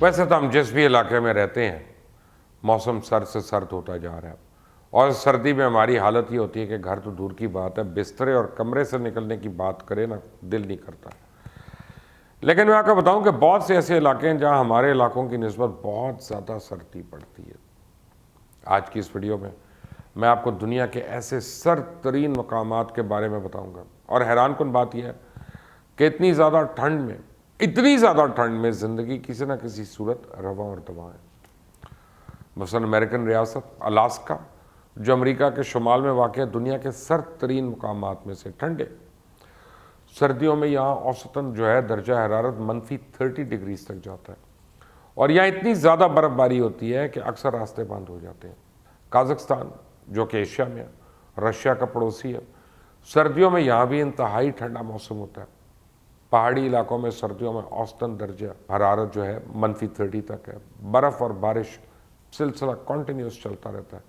ویسے تو ہم جس بھی علاقے میں رہتے ہیں موسم سرد سے سرد ہوتا جا رہا ہے، اور سردی میں ہماری حالت یہ ہوتی ہے کہ گھر تو دور کی بات ہے، بسترے اور کمرے سے نکلنے کی بات کرے نا دل نہیں کرتا۔ لیکن میں آپ کو بتاؤں کہ بہت سے ایسے علاقے ہیں جہاں ہمارے علاقوں کی نسبت بہت زیادہ سردی پڑتی ہے۔ آج کی اس ویڈیو میں آپ کو دنیا کے ایسے سرد ترین مقامات کے بارے میں بتاؤں گا، اور حیران کن بات یہ ہے کہ اتنی زیادہ ٹھنڈ میں زندگی کسی نہ کسی صورت رواں اور دواں ہے۔ مثلا امریکن ریاست الاسکا جو امریکہ کے شمال میں واقع ہے، دنیا کے سرد ترین مقامات میں سے ٹھنڈے۔ سردیوں میں یہاں اوسطاً جو ہے درجہ حرارت -30 ڈگری تک جاتا ہے، اور یہاں اتنی زیادہ برف باری ہوتی ہے کہ اکثر راستے بند ہو جاتے ہیں۔ قازقستان جو کہ ایشیا میں ہے، رشیا کا پڑوسی ہے، سردیوں میں یہاں بھی انتہائی ٹھنڈا موسم ہوتا ہے۔ پہاڑی علاقوں میں سردیوں میں اوسطاً درجہ حرارت جو ہے -30 تک ہے۔ برف اور بارش سلسلہ کنٹینیوس چلتا رہتا ہے۔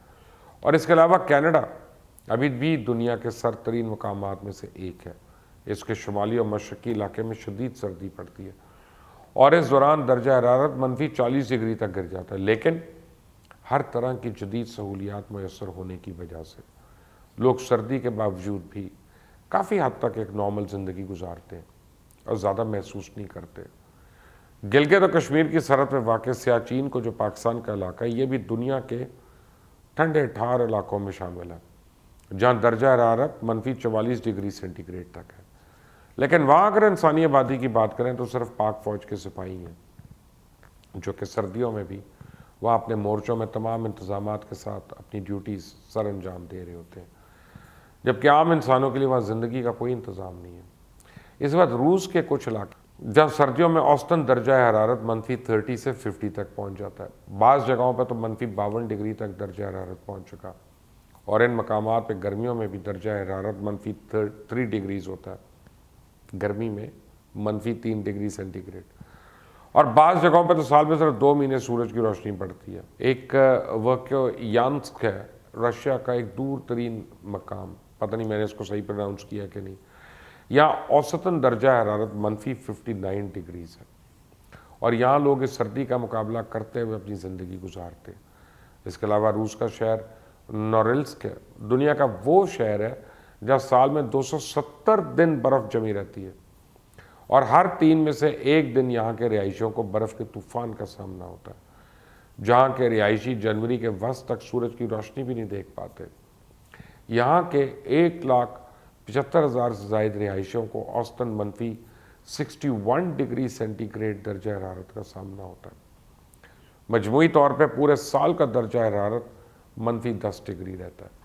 اور اس کے علاوہ کینیڈا ابھی بھی دنیا کے سرد ترین مقامات میں سے ایک ہے۔ اس کے شمالی اور مشرقی علاقے میں شدید سردی پڑتی ہے، اور اس دوران درجہ حرارت -40 ڈگری تک گر جاتا ہے، لیکن ہر طرح کی جدید سہولیات میسر ہونے کی وجہ سے لوگ سردی کے باوجود بھی کافی حد تک ایک نارمل زندگی گزارتے ہیں اور زیادہ محسوس نہیں کرتے۔ گلگت اور کشمیر کی سرحد میں واقع سیاچین کو جو پاکستان کا علاقہ ہے، یہ بھی دنیا کے ٹھنڈے ٹھار علاقوں میں شامل ہے، جہاں درجہ حرارت -44 ڈگری سینٹی گریڈ تک ہے۔ لیکن وہاں اگر انسانی آبادی کی بات کریں تو صرف پاک فوج کے سپاہی ہیں، جو کہ سردیوں میں بھی وہاں اپنے مورچوں میں تمام انتظامات کے ساتھ اپنی ڈیوٹیز سر انجام دے رہے ہوتے ہیں، جبکہ عام انسانوں کے لیے وہاں زندگی کا کوئی انتظام نہیں ہے۔ اس وقت روس کے کچھ علاقے جہاں سردیوں میں اوسطاً درجہ حرارت -30 سے 50 تک پہنچ جاتا ہے، بعض جگہوں پہ تو -52 ڈگری تک درجہ حرارت پہنچ چکا، اور ان مقامات پہ گرمیوں میں بھی درجہ حرارت -3 ڈگریز ہوتا ہے، گرمی میں -3 ڈگری سینٹی گریڈ، اور بعض جگہوں پہ تو سال میں صرف 2 مہینے سورج کی روشنی پڑتی ہے۔ ایک ورکیویانسک ہے، رشیا کا ایک دور ترین مقام، پتہ نہیں میں نے اس کو صحیح پروناؤنس کیا کہ نہیں، یہاں اوسطاً درجہ حرارت -59 ڈگریز ہے، اور یہاں لوگ اس سردی کا مقابلہ کرتے ہوئے اپنی زندگی گزارتے ہیں۔ اس کے علاوہ روس کا شہر نورلسک ہے، دنیا کا وہ شہر ہے جہاں سال میں 270 دن برف جمی رہتی ہے، اور ہر 3 میں سے 1 دن یہاں کے رہائشیوں کو برف کے طوفان کا سامنا ہوتا ہے، جہاں کے رہائشی جنوری کے وسط تک سورج کی روشنی بھی نہیں دیکھ پاتے۔ یہاں کے 1,75,000 سے زائد رہائشیوں کو اوسطاً -61 ڈگری سینٹی گریڈ درجہ حرارت کا سامنا ہوتا ہے۔ مجموعی طور پہ پورے سال کا درجہ حرارت -10 ڈگری رہتا ہے۔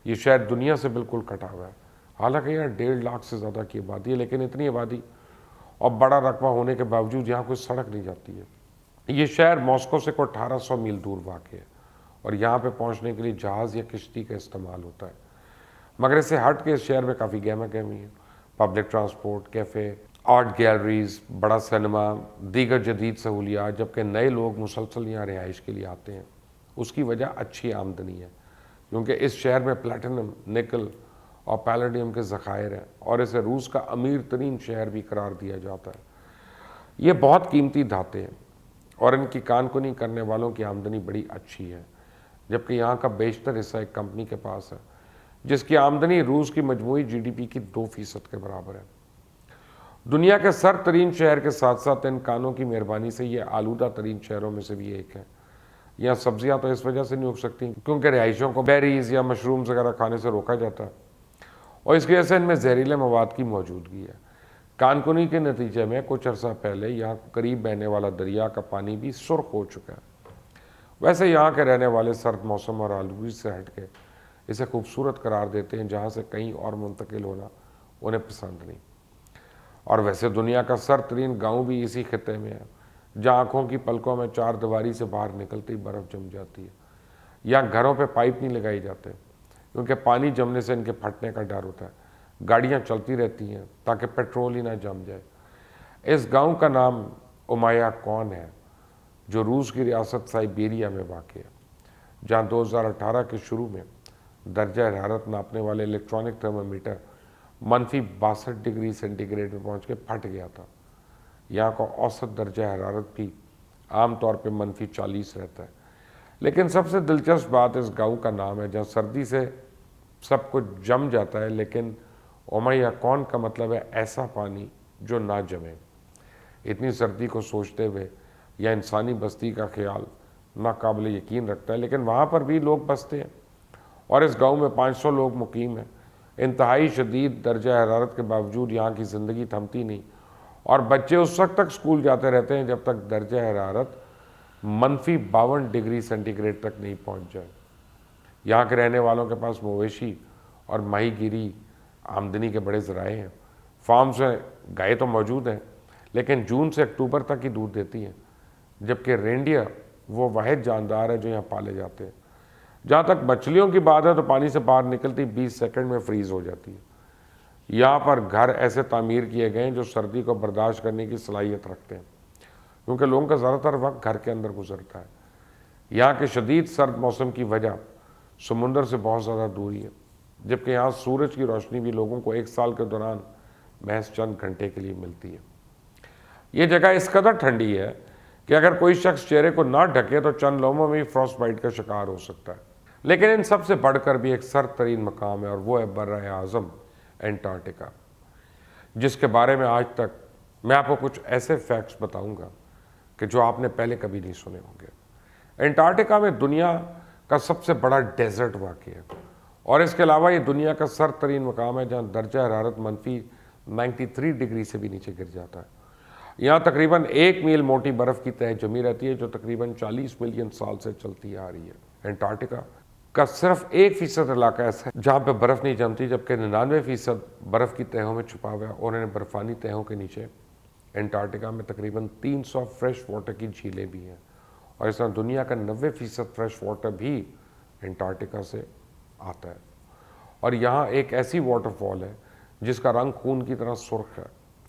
یہ شہر دنیا سے بالکل کٹا ہوا ہے، حالانکہ یہاں 1.5 لاکھ سے زیادہ کی آبادی ہے، لیکن اتنی آبادی اور بڑا رقبہ ہونے کے باوجود یہاں کوئی سڑک نہیں جاتی ہے۔ یہ شہر ماسکو سے کوئی 1800 میل دور واقع ہے، اور یہاں پہ پہنچنے کے لیے جہاز یا کشتی کا استعمال ہوتا ہے۔ مگر اس سے ہٹ کے اس شہر میں کافی گہما گہمی ہے، public transport, cafe, art galleries, بڑا سینما، دیگر جدید سہولیات، جبکہ نئے لوگ مسلسل یہاں رہائش کے لیے آتے ہیں۔ اس کی وجہ اچھی آمدنی ہے، کیونکہ اس شہر میں پلیٹینم، نکل اور پیلاڈیم کے ذخائر ہیں، اور اسے روس کا امیر ترین شہر بھی قرار دیا جاتا ہے۔ یہ بہت قیمتی دھاتیں ہیں، اور ان کی کان کنی کرنے والوں کی آمدنی بڑی اچھی ہے، جبکہ یہاں کا بیشتر حصہ ایک کمپنی کے پاس ہے جس کی آمدنی روس کی مجموعی GDP کی 2% کے برابر ہے۔ دنیا کے سرد ترین شہر کے ساتھ ساتھ ان کانوں کی مہربانی سے یہ آلودہ ترین شہروں میں سے بھی ایک ہے۔ یہاں سبزیاں تو اس وجہ سے نہیں اگ سکتی کیونکہ رہائشیوں کو بیریز یا مشرومز وغیرہ کھانے سے روکا جاتا ہے، اور اس کی وجہ سے ان میں زہریلے مواد کی موجودگی ہے۔ کانکنی کے نتیجے میں کچھ عرصہ پہلے یہاں قریب بہنے والا دریا کا پانی بھی سرخ ہو چکا ہے۔ ویسے یہاں کے رہنے والے سرد موسم اور آلودگی سے ہٹ کے اسے خوبصورت قرار دیتے ہیں، جہاں سے کہیں اور منتقل ہونا انہیں پسند نہیں۔ اور ویسے دنیا کا سرد ترین گاؤں بھی اسی خطے میں ہے، جہاں آنکھوں کی پلکوں میں 4 دیواری سے باہر نکلتے ہی برف جم جاتی ہے۔ یہاں گھروں پہ پائپ نہیں لگائی جاتے کیونکہ پانی جمنے سے ان کے پھٹنے کا ڈر ہوتا ہے، گاڑیاں چلتی رہتی ہیں تاکہ پیٹرول ہی نہ جم جائے۔ اس گاؤں کا نام اومایا کون ہے، جو روس کی ریاست سائبیریا میں واقع ہے، جہاں 2018 کے شروع میں درجہ حرارت ناپنے والے electronic thermometer -62 degree centi grade میں پہنچ کے پھٹ گیا تھا۔ یہاں کا اوسط درجہ حرارت بھی عام طور پہ -40 رہتا ہے. لیکن سب سے دلچسپ بات اس گاؤں کا نام ہے جہاں سردی سے سب کچھ جم جاتا ہے، لیکن اومیا کون کا مطلب ہے ایسا پانی جو نہ جمے. اتنی سردی کو سوچتے ہوئے یا انسانی بستی کا خیال ناقابل یقین رکھتا ہے، لیکن وہاں پر بھی لوگ بستے ہیں اور اس گاؤں میں 500 لوگ مقیم ہیں. انتہائی شدید درجہ حرارت کے باوجود یہاں کی زندگی تھمتی نہیں اور بچے اس وقت تک اسکول جاتے رہتے ہیں جب تک درجہ حرارت -52 ڈگری سینٹی گریڈ تک نہیں پہنچ جائے. یہاں کے رہنے والوں کے پاس مویشی اور ماہی گیری آمدنی کے بڑے ذرائع ہیں. فارم سے گائے تو موجود ہیں لیکن جون سے اکتوبر تک ہی دودھ دیتی ہیں، جبکہ رینڈیئر وہ واحد جاندار ہے جو یہاں پالے جاتے ہیں. جہاں تک مچھلیوں کی بات ہے تو پانی سے باہر نکلتی 20 سیکنڈ میں فریز ہو جاتی ہے. یہاں پر گھر ایسے تعمیر کیے گئے ہیں جو سردی کو برداشت کرنے کی صلاحیت رکھتے ہیں، کیونکہ لوگوں کا زیادہ تر وقت گھر کے اندر گزرتا ہے. یہاں کے شدید سرد موسم کی وجہ سمندر سے بہت زیادہ دوری ہے، جبکہ یہاں سورج کی روشنی بھی لوگوں کو ایک سال کے دوران محض چند گھنٹے کے لیے ملتی ہے. یہ جگہ اس قدر ٹھنڈی ہے کہ اگر کوئی شخص چہرے کو نہ ڈھکے تو چند لمحوں میں فروسٹ بائٹ کا شکار ہو سکتا ہے. لیکن ان سب سے بڑھ کر بھی ایک سرد ترین مقام ہے اور وہ ہے بر اعظم انٹارکٹیکا، جس کے بارے میں آج تک میں آپ کو کچھ ایسے فیکٹس بتاؤں گا کہ جو آپ نے پہلے کبھی نہیں سنے ہوں گے. انٹارکٹیکا میں دنیا کا سب سے بڑا ڈیزرٹ واقع ہے اور اس کے علاوہ یہ دنیا کا سرد ترین مقام ہے جہاں درجہ حرارت -93 ڈگری سے بھی نیچے گر جاتا ہے. یہاں تقریباً 1 میل موٹی برف کی تہہ جمی رہتی ہے جو تقریباً 40 ملین سال سے چلتی آ رہی ہے. انٹارکٹیکا کا صرف 1% علاقہ ایسا ہے جہاں پہ برف نہیں جمتی، جبکہ 99% برف کی تہوں میں چھپا ہوا ہے اور انہیں برفانی تہوں کے نیچے انٹارکٹیکا میں تقریباً 300 فریش واٹر کی جھیلیں بھی ہیں اور اس طرح دنیا کا 90% فریش واٹر بھی انٹارکٹیکا سے آتا ہے. اور یہاں ایک ایسی واٹر فال ہے جس کا رنگ خون کی طرح سرخ ہے.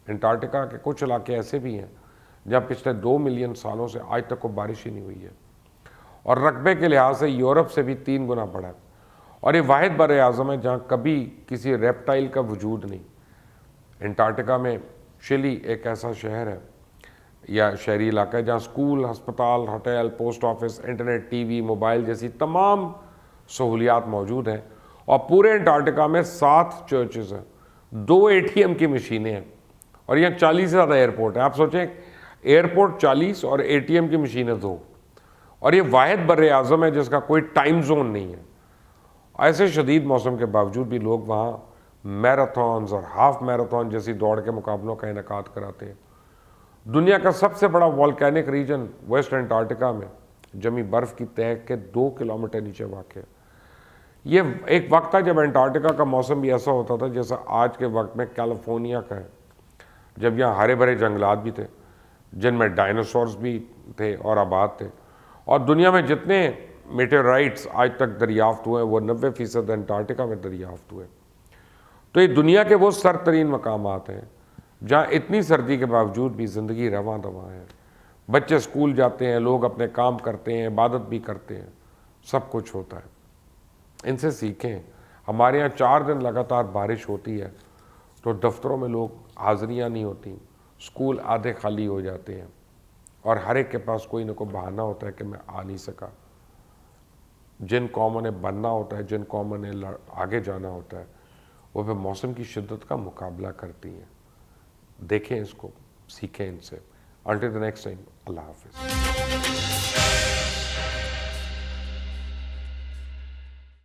انٹارکٹیکا کے کچھ علاقے ایسے بھی ہیں جہاں پچھلے 2 ملین سالوں سے آج تک کوئی بارش ہی نہیں ہوئی ہے اور رقبے کے لحاظ سے یورپ سے بھی 3 گنا بڑا ہے اور یہ واحد بر اعظم ہے جہاں کبھی کسی ریپٹائل کا وجود نہیں. انٹارکٹیکا میں چلی ایک ایسا شہر ہے یا شہری علاقہ ہے جہاں اسکول، ہسپتال، hotel, post office, internet, T V, mobile جیسی تمام سہولیات موجود ہیں اور پورے انٹارکٹیکا میں 7 چرچز ہیں، 2 ATM کی مشینیں ہیں اور یہاں 40 سے زیادہ ایئرپورٹ ہیں. آپ سوچیں ایئرپورٹ 40 اور ATM کی مشینیں 2 اور یہ واحد بر اعظم ہے جس کا کوئی ٹائم زون نہیں ہے. ایسے شدید موسم کے باوجود بھی لوگ وہاں میراتھنز اور ہاف میراتھن جیسی دوڑ کے مقابلوں کا انعقاد کراتے ہیں. دنیا کا سب سے بڑا والکینک ریجن ویسٹ انٹارکٹیکا میں جمی برف کی تہہ کے 2 کلومیٹر نیچے واقع ہے. یہ ایک وقت تھا جب انٹارکٹیکا کا موسم بھی ایسا ہوتا تھا جیسا آج کے وقت میں کیلیفورنیا کا ہے، جب یہاں ہرے بھرے جنگلات بھی تھے جن میں ڈائناسورز بھی تھے اور آباد تھے اور دنیا میں جتنے میٹیورائٹس آج تک دریافت ہوئے وہ 90% انٹارکٹیکا میں دریافت ہوئے. تو یہ دنیا کے وہ سرد ترین مقامات ہیں جہاں اتنی سردی کے باوجود بھی زندگی رواں دواں ہے. بچے اسکول جاتے ہیں، لوگ اپنے کام کرتے ہیں، عبادت بھی کرتے ہیں، سب کچھ ہوتا ہے. ان سے سیکھیں. ہمارے یہاں 4 دن لگاتار بارش ہوتی ہے تو دفتروں میں لوگ حاضریاں نہیں ہوتی، اسکول آدھے خالی ہو جاتے ہیں اور ہر ایک کے پاس کوئی نہ کوئی بہانہ ہوتا ہے کہ میں آ نہیں سکا. جن قوموں نے بننا ہوتا ہے، جن قوموں نے آگے جانا ہوتا ہے، وہ پھر موسم کی شدت کا مقابلہ کرتی ہیں. دیکھیں اس کو، سیکھیں ان سے. Until the next time, اللہ حافظ.